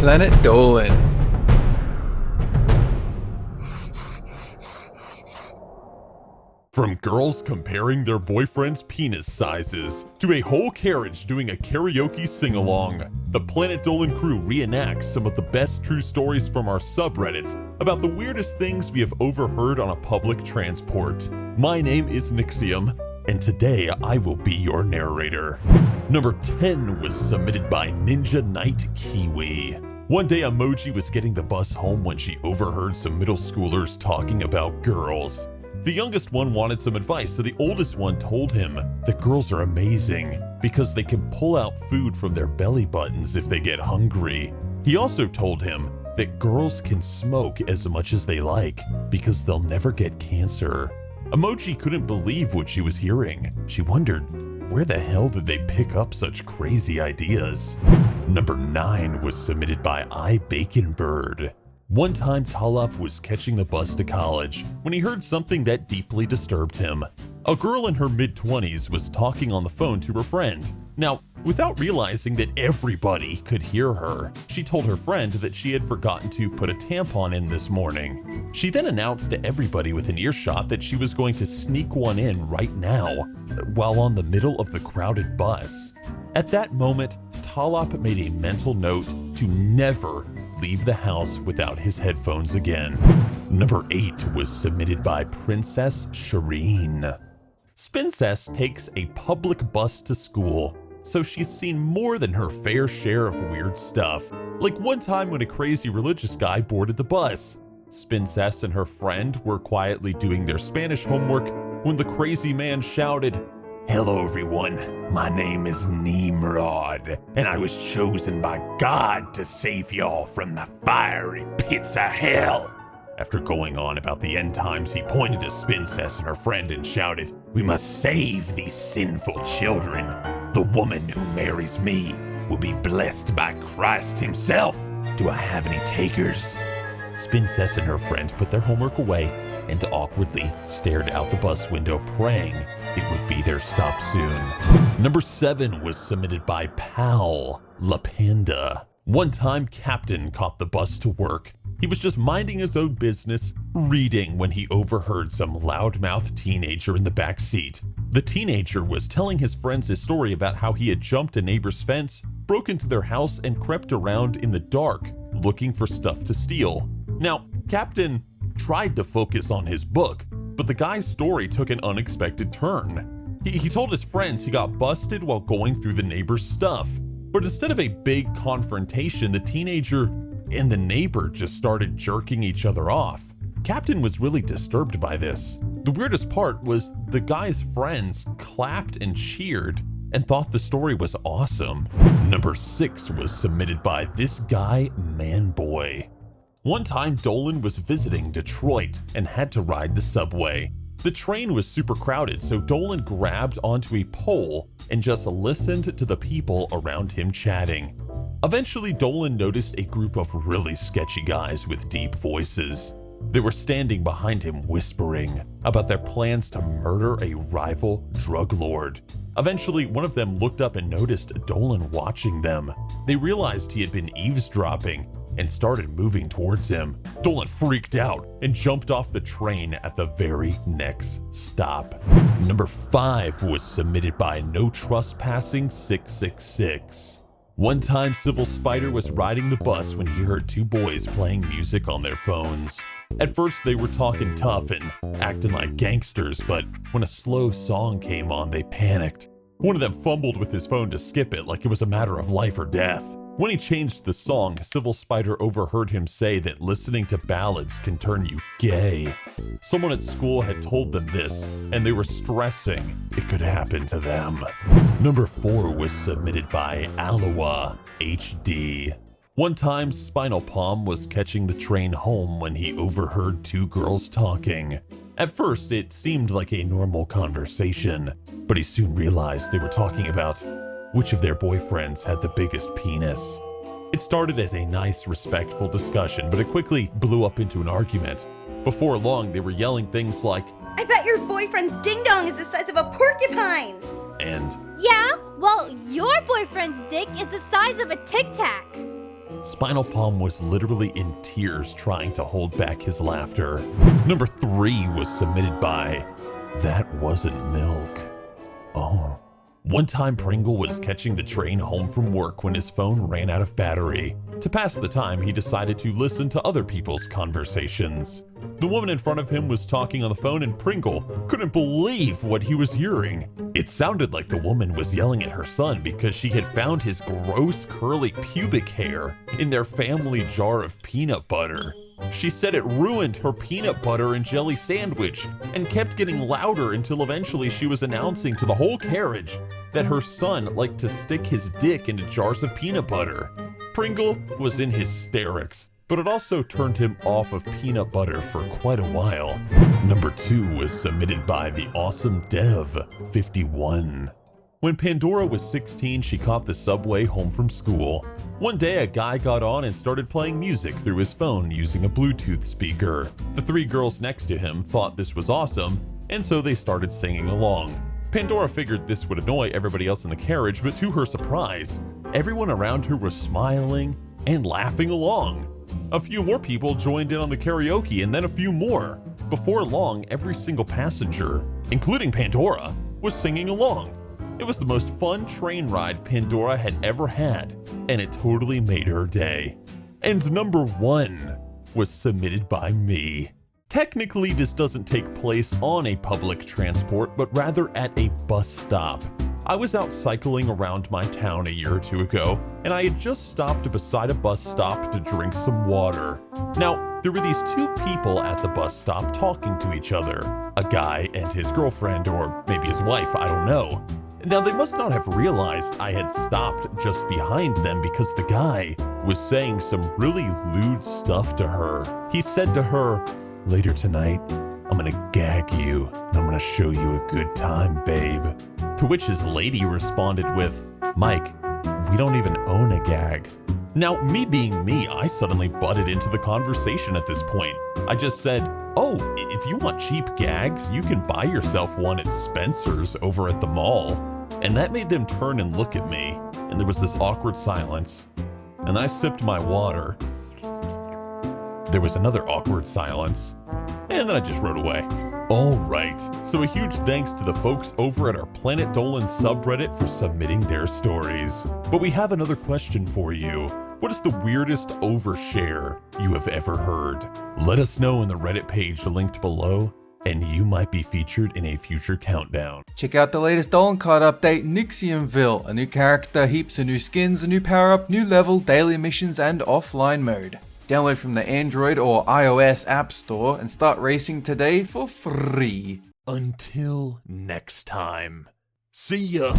Planet Dolan. From girls comparing their boyfriends' penis sizes, to a whole carriage doing a karaoke sing-along, the Planet Dolan crew reenacts some of the best true stories from our subreddit about the weirdest things we have overheard on a public transport. My name is Nixium, and today I will be your narrator. Number 10 was submitted by NinjaNightKiwi. One day Emoji was getting the bus home when she overheard some middle schoolers talking about girls. The youngest one wanted some advice, so the oldest one told him that girls are amazing because they can pull out food from their belly buttons if they get hungry. He also told him that girls can smoke as much as they like because they'll never get cancer. Emoji couldn't believe what she was hearing. She wondered, where the hell did they pick up such crazy ideas? Number 9 was submitted by iBaconbird. One time Talop was catching the bus to college when he heard something that deeply disturbed him. A girl in her mid-20s was talking on the phone to her friend. Now, without realizing that everybody could hear her, she told her friend that she had forgotten to put a tampon in this morning. She then announced to everybody within earshot that she was going to sneak one in right now, while on the middle of the crowded bus. At that moment, Talop made a mental note to never leave the house without his headphones again. Number 8 was submitted by Princess Shireen. Spincess takes a public bus to school, so she's seen more than her fair share of weird stuff. Like one time when a crazy religious guy boarded the bus. Spincess and her friend were quietly doing their Spanish homework when the crazy man shouted, "Hello everyone, my name is Nimrod, and I was chosen by God to save y'all from the fiery pits of hell." After going on about the end times, he pointed to Spincess and her friend and shouted, "We must save these sinful children. The woman who marries me will be blessed by Christ himself. Do I have any takers?" Spincess and her friend put their homework away and awkwardly stared out the bus window, praying it would be their stop soon. Number 7 was submitted by Pal La Panda. One time, Captain caught the bus to work. He was just minding his own business, reading, when he overheard some loudmouth teenager in the back seat. The teenager was telling his friends a story about how he had jumped a neighbor's fence, broke into their house, and crept around in the dark, looking for stuff to steal. Now, Captain tried to focus on his book, but the guy's story took an unexpected turn. He told his friends he got busted while going through the neighbor's stuff, but instead of a big confrontation, the teenager and the neighbor just started jerking each other off. Captain was really disturbed by this. The weirdest part was the guy's friends clapped and cheered and thought the story was awesome. Number 6 was submitted by thisguymanboi. One time, Dolan was visiting Detroit and had to ride the subway. The train was super crowded, so Dolan grabbed onto a pole and just listened to the people around him chatting. Eventually, Dolan noticed a group of really sketchy guys with deep voices. They were standing behind him whispering about their plans to murder a rival drug lord. Eventually, one of them looked up and noticed Dolan watching them. They realized he had been eavesdropping and started moving towards him. Dolan freaked out and jumped off the train at the very next stop. Number 5 was submitted by No Trespassing 666. One time, Civil Spider was riding the bus when he heard 2 boys playing music on their phones. At first, they were talking tough and acting like gangsters, but when a slow song came on, they panicked. One of them fumbled with his phone to skip it like it was a matter of life or death. When he changed the song, Civil Spider overheard him say that listening to ballads can turn you gay. Someone at school had told them this, and they were stressing it could happen to them. Number 4 was submitted by AloaHd. One time, Spinal Palm was catching the train home when he overheard 2 girls talking. At first, it seemed like a normal conversation, but he soon realized they were talking about which of their boyfriends had the biggest penis. It started as a nice, respectful discussion, but it quickly blew up into an argument. Before long, they were yelling things like, "I bet your boyfriend's ding-dong is the size of a porcupine's!" and, "Yeah, well, your boyfriend's dick is the size of a Tic Tac." Spinal Palm was literally in tears trying to hold back his laughter. Number 3 was submitted by That Wasn't Milk. Oh. One time Pringle was catching the train home from work when his phone ran out of battery. To pass the time, he decided to listen to other people's conversations. The woman in front of him was talking on the phone and Pringle couldn't believe what he was hearing. It sounded like the woman was yelling at her son because she had found his gross curly pubic hair in their family jar of peanut butter. She said it ruined her peanut butter and jelly sandwich and kept getting louder until eventually she was announcing to the whole carriage that her son liked to stick his dick into jars of peanut butter. Pringle was in hysterics, but it also turned him off of peanut butter for quite a while. Number 2 was submitted by the awesome Dev 51. When Pandora was 16, she caught the subway home from school. One day, a guy got on and started playing music through his phone using a Bluetooth speaker. The 3 girls next to him thought this was awesome, and so they started singing along. Pandora figured this would annoy everybody else in the carriage, but to her surprise, everyone around her was smiling and laughing along. A few more people joined in on the karaoke, and then a few more. Before long, every single passenger, including Pandora, was singing along. It was the most fun train ride Pandora had ever had, and it totally made her day. And number 1 was submitted by me. Technically, this doesn't take place on a public transport, but rather at a bus stop. I was out cycling around my town a year or 2 ago, and I had just stopped beside a bus stop to drink some water. Now, there were these 2 people at the bus stop talking to each other, a guy and his girlfriend, or maybe his wife, I don't know. Now, they must not have realized I had stopped just behind them because the guy was saying some really lewd stuff to her. He said to her, "Later tonight, I'm gonna gag you, and I'm gonna show you a good time, babe." To which his lady responded with, "Mike, we don't even own a gag." Now, me being me, I suddenly butted into the conversation at this point. I just said, "Oh, if you want cheap gags, you can buy yourself one at Spencer's over at the mall." And that made them turn and look at me, and there was this awkward silence. And I sipped my water. There was another awkward silence. And then I just rode away. Alright, so a huge thanks to the folks over at our Planet Dolan subreddit for submitting their stories. But we have another question for you. What is the weirdest overshare you have ever heard? Let us know in the Reddit page linked below, and you might be featured in a future countdown. Check out the latest Dolan card update, Nixianville. A new character, heaps of new skins, a new power-up, new level, daily missions, and offline mode. Download from the Android or iOS App Store and start racing today for free. Until next time. See ya!